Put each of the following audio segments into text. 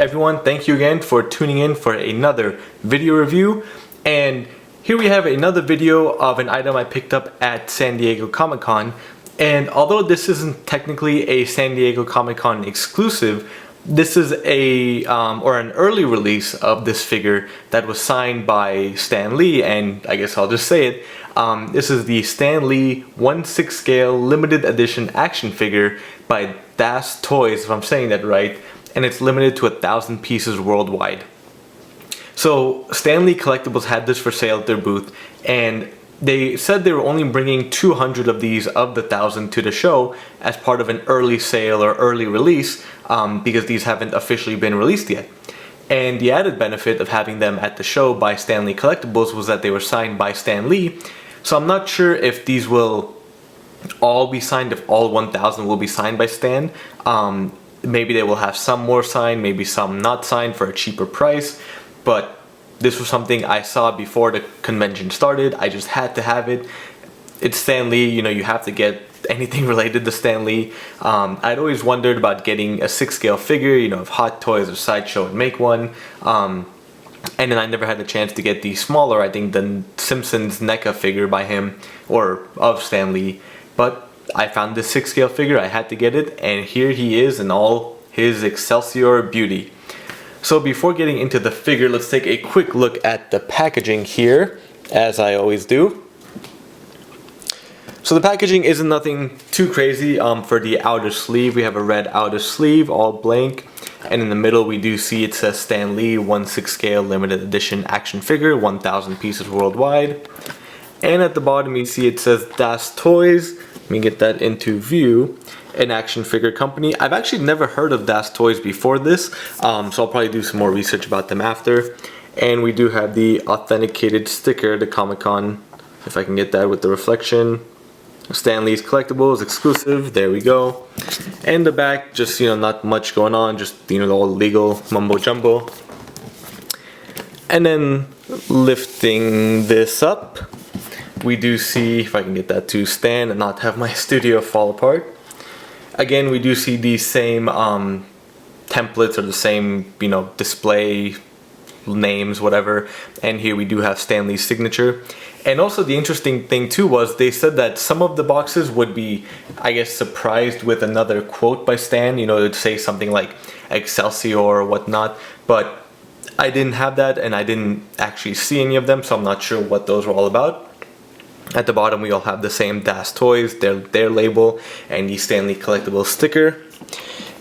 everyone, thank you again for tuning in for another video review. And here we have another video of an item I picked up at San Diego Comic-Con. And although this isn't technically a San Diego Comic-Con exclusive, this is a an early release of this figure that was signed by Stan Lee, and I guess I'll just say it. This is the Stan Lee 1/6 scale limited edition action figure by Das Toyz, if I'm saying that right, and it's limited to 1,000 pieces worldwide. So Stan Lee Collectibles had this for sale at their booth, and they said they were only bringing 200 of these of the 1,000 to the show as part of an early sale or early release, because these haven't officially been released yet. And the added benefit of having them at the show by Stan Lee Collectibles was that they were signed by Stan Lee. So I'm not sure if these will all be signed, if all 1,000 will be signed by Stan. Maybe they will have some more signed, maybe some not signed for a cheaper price. But this was something I saw before the convention started. I just had to have it. It's Stan Lee, you know, you have to get anything related to Stan Lee. I'd always wondered about getting a 6 scale figure, you know, if Hot Toys or Sideshow would make one. And then I never had the chance to get the smaller, I think the Simpsons NECA figure by him, or of Stan Lee. But I found this 6 scale figure, I had to get it, and here he is in all his Excelsior beauty. So before getting into the figure, let's take a quick look at the packaging here, as I always do. So the packaging isn't nothing too crazy. For the outer sleeve, we have a red outer sleeve, all blank. And in the middle, we do see it says Stan Lee 1/6 scale limited edition action figure, 1,000 pieces worldwide. And at the bottom, you see it says Das Toyz. Let me get that into view. An action figure company. I've actually never heard of Das Toyz before this, so I'll probably do some more research about them after. And we do have the authenticated sticker, the Comic-Con, if I can get that with the reflection. Stan Lee's Collectibles, exclusive, there we go. And the back, just, you know, not much going on, just, you know, the old legal mumbo jumbo. And then lifting this up, we do see, if I can get that to stand and not have my studio fall apart. Again, we do see these same templates, or the same, you know, display names, whatever. And here we do have Stan Lee's signature. And also the interesting thing too was they said that some of the boxes would be, I guess, surprised with another quote by Stan. You know, it would say something like Excelsior or whatnot. But I didn't have that, and I didn't actually see any of them, so I'm not sure what those were all about. At the bottom, we all have the same Das Toyz, their label, and the Stan Lee Collectibles sticker.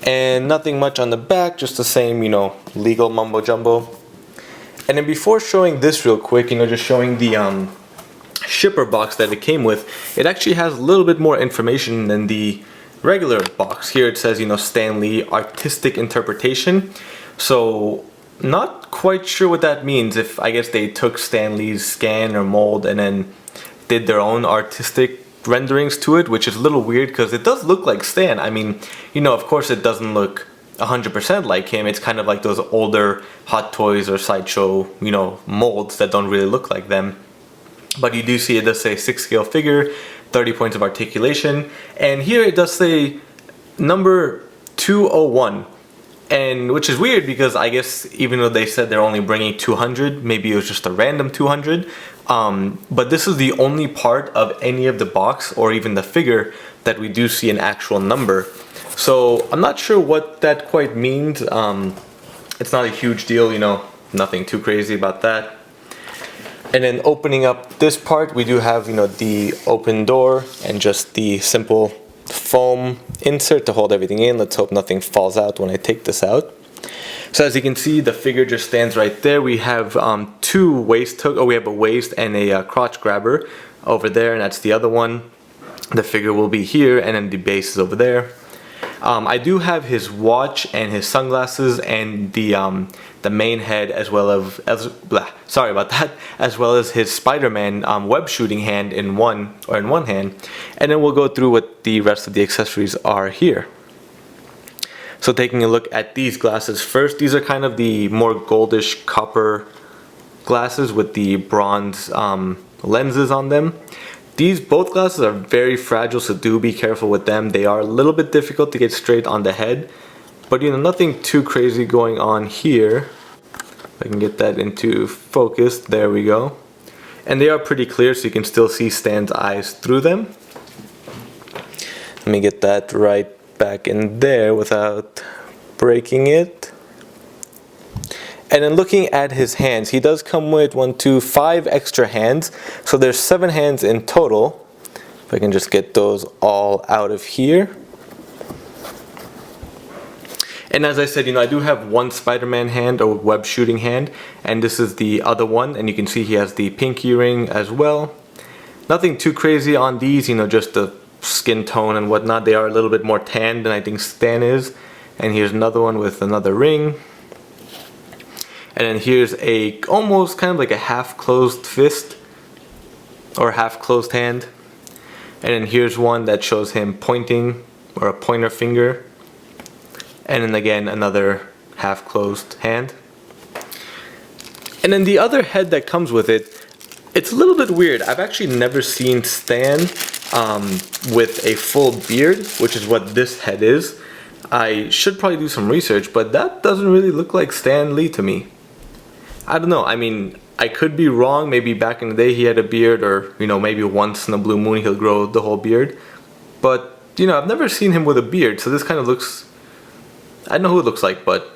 And nothing much on the back, just the same, you know, legal mumbo jumbo. And then before showing this real quick, you know, just showing the shipper box that it came with, it actually has a little bit more information than the regular box. Here it says, you know, Stan Lee Artistic Interpretation. So, not quite sure what that means. If, I guess, they took Stan Lee's scan or mold and then did their own artistic renderings to it, which is a little weird because it does look like Stan. I mean, you know, of course it doesn't look 100% like him. It's kind of like those older Hot Toys or Sideshow, you know, molds that don't really look like them. But you do see it does say 6 scale figure, 30 points of articulation, and here it does say number 201. And which is weird because I guess even though they said they're only bringing 200, maybe it was just a random 200. But this is the only part of any of the box or even the figure that we do see an actual number. So I'm not sure what that quite means. It's not a huge deal, you know, nothing too crazy about that. And then opening up this part, we do have, you know, the open door and just the simple foam insert to hold everything in. Let's hope nothing falls out when I take this out. So as you can see, the figure just stands right there. We have two waist hooks. Oh, we have a waist and a crotch grabber over there, and that's the other one. The figure will be here, and then the base is over there. I do have his watch and his sunglasses and the main head, as well as well as his Spider-Man web shooting hand in one hand, and then we'll go through what the rest of the accessories are here. So taking a look at these glasses first, these are kind of the more goldish copper glasses with the bronze lenses on them. Both glasses are very fragile, so do be careful with them. They are a little bit difficult to get straight on the head. But you know, nothing too crazy going on here. If I can get that into focus, there we go. And they are pretty clear, so you can still see Stan's eyes through them. Let me get that right back in there without breaking it. And then looking at his hands, he does come with 5 extra hands. So there's 7 hands in total. If I can just get those all out of here. And as I said, you know, I do have one Spider-Man hand or web shooting hand, and this is the other one, and you can see he has the pinky ring as well. Nothing too crazy on these, you know, just the skin tone and whatnot. They are a little bit more tan than I think Stan is. And here's another one with another ring. And then here's a almost kind of like a half-closed fist or half-closed hand. And then here's one that shows him pointing, or a pointer finger. And then again, another half-closed hand. And then the other head that comes with it, it's a little bit weird. I've actually never seen Stan with a full beard, which is what this head is. I should probably do some research, but that doesn't really look like Stan Lee to me. I don't know. I mean, I could be wrong. Maybe back in the day he had a beard, or you know, maybe once in a blue moon he'll grow the whole beard. But you know, I've never seen him with a beard, so this kind of looks, I don't know who it looks like, but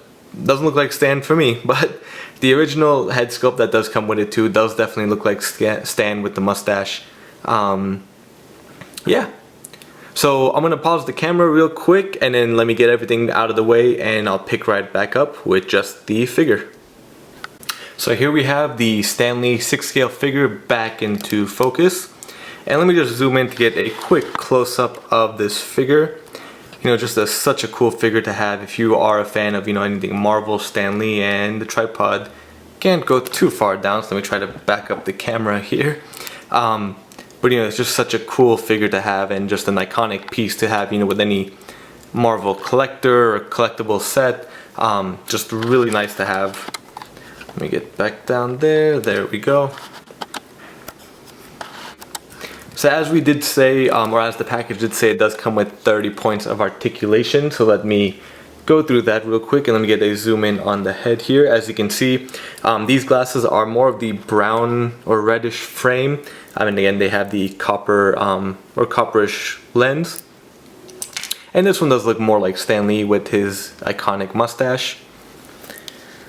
doesn't look like Stan for me. But the original head sculpt that does come with it too does definitely look like Stan with the mustache. Yeah. So I'm gonna pause the camera real quick and then let me get everything out of the way, and I'll pick right back up with just the figure. So here we have the Stan Lee 6-scale figure back into focus. And let me just zoom in to get a quick close-up of this figure. You know, just such a cool figure to have if you are a fan of, you know, anything Marvel, Stan Lee, and the tripod can't go too far down, so let me try to back up the camera here. But you know, it's just such a cool figure to have, and just an iconic piece to have, you know, with any Marvel collector or collectible set. Just really nice to have. Let me get back down there. There we go. So as we did say, or as the package did say, it does come with 30 points of articulation. So let me go through that real quick, and let me get a zoom in on the head here. As you can see, these glasses are more of the brown or reddish frame. I mean, again, they have the copper or copperish lens. And this one does look more like Stan Lee with his iconic mustache.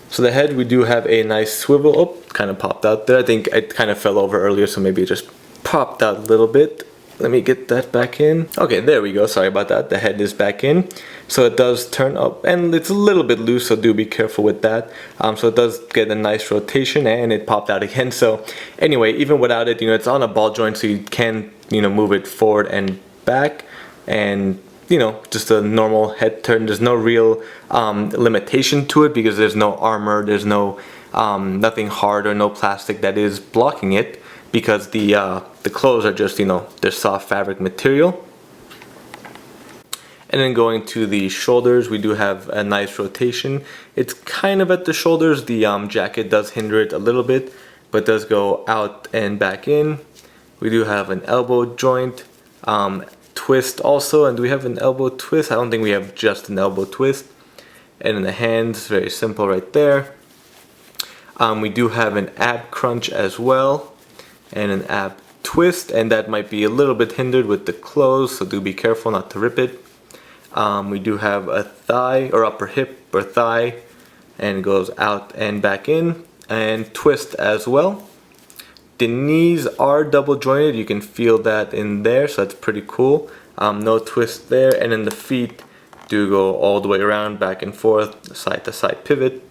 So the head, we do have a nice swivel. Oh, kind of popped out there. I think it kind of fell over earlier, so maybe it just popped out a little bit. Let me get that back in. Okay, there we go. Sorry about that. The head is back in. So it does turn up, and it's a little bit loose, so do be careful with that. So it does get a nice rotation, and it popped out again. So anyway, even without it, you know, it's on a ball joint, so you can, you know, move it forward and back, and you know, just a normal head turn. There's no real limitation to it because there's no armor, there's no nothing hard or no plastic that is blocking it, because the clothes are just, you know, they're soft fabric material. And then going to the shoulders, we do have a nice rotation. It's kind of at the shoulders. The jacket does hinder it a little bit, but does go out and back in. We do have an elbow joint twist also, and do we have an elbow twist? I don't think we have just an elbow twist. And in the hands, very simple right there. We do have an ab crunch as well, and an ab twist, and that might be a little bit hindered with the clothes, so do be careful not to rip it. We do have a thigh or upper hip or thigh, and it goes out and back in, and twist as well. The knees are double jointed, you can feel that in there, so that's pretty cool. No twist there. And then the feet do go all the way around, back and forth, side to side pivot.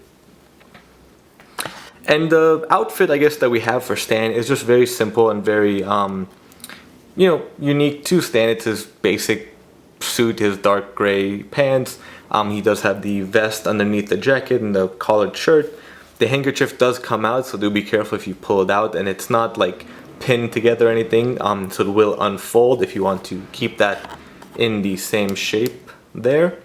And the outfit, I guess, that we have for Stan is just very simple and very, you know, unique to Stan. It's his basic suit, his dark gray pants. He does have the vest underneath the jacket and the collared shirt. The handkerchief does come out, so do be careful if you pull it out, and it's not like pinned together or anything, so it will unfold if you want to keep that in the same shape there.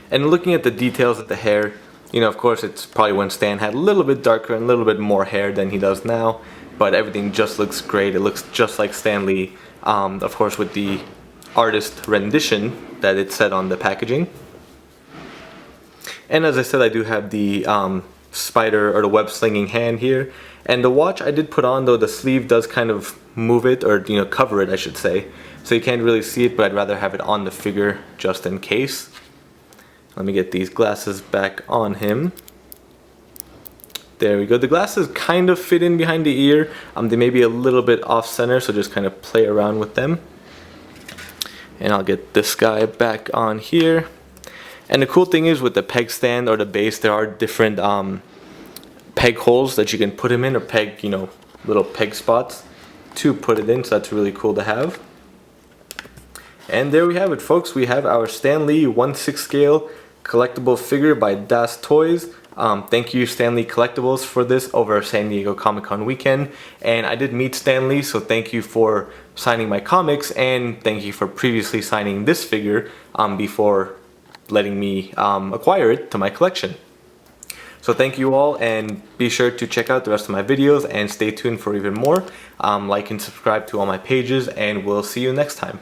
And looking at the details of the hair, you know, of course, it's probably when Stan had a little bit darker and a little bit more hair than he does now, but everything just looks great. It looks just like Stan Lee, of course, with the artist rendition that it said on the packaging. And as I said, I do have the spider or the web slinging hand here. And the watch I did put on, though the sleeve does kind of move it, or cover it I should say. So you can't really see it, but I'd rather have it on the figure just in case. Let me get these glasses back on him. There we go. The glasses kind of fit in behind the ear. They may be a little bit off center, so just kind of play around with them. And I'll get this guy back on here. And the cool thing is with the peg stand or the base, there are different peg holes that you can put him in, or peg, little peg spots to put it in, so that's really cool to have. And there we have it, folks. We have our Stan Lee 1/6 scale collectible figure by Das Toyz. Thank you, Stan Lee Collectibles, for this over San Diego Comic-Con weekend. And I did meet Stan Lee, so thank you for signing my comics, and thank you for previously signing this figure before letting me acquire it to my collection. So thank you all, and be sure to check out the rest of my videos and stay tuned for even more. Like and subscribe to all my pages, and we'll see you next time.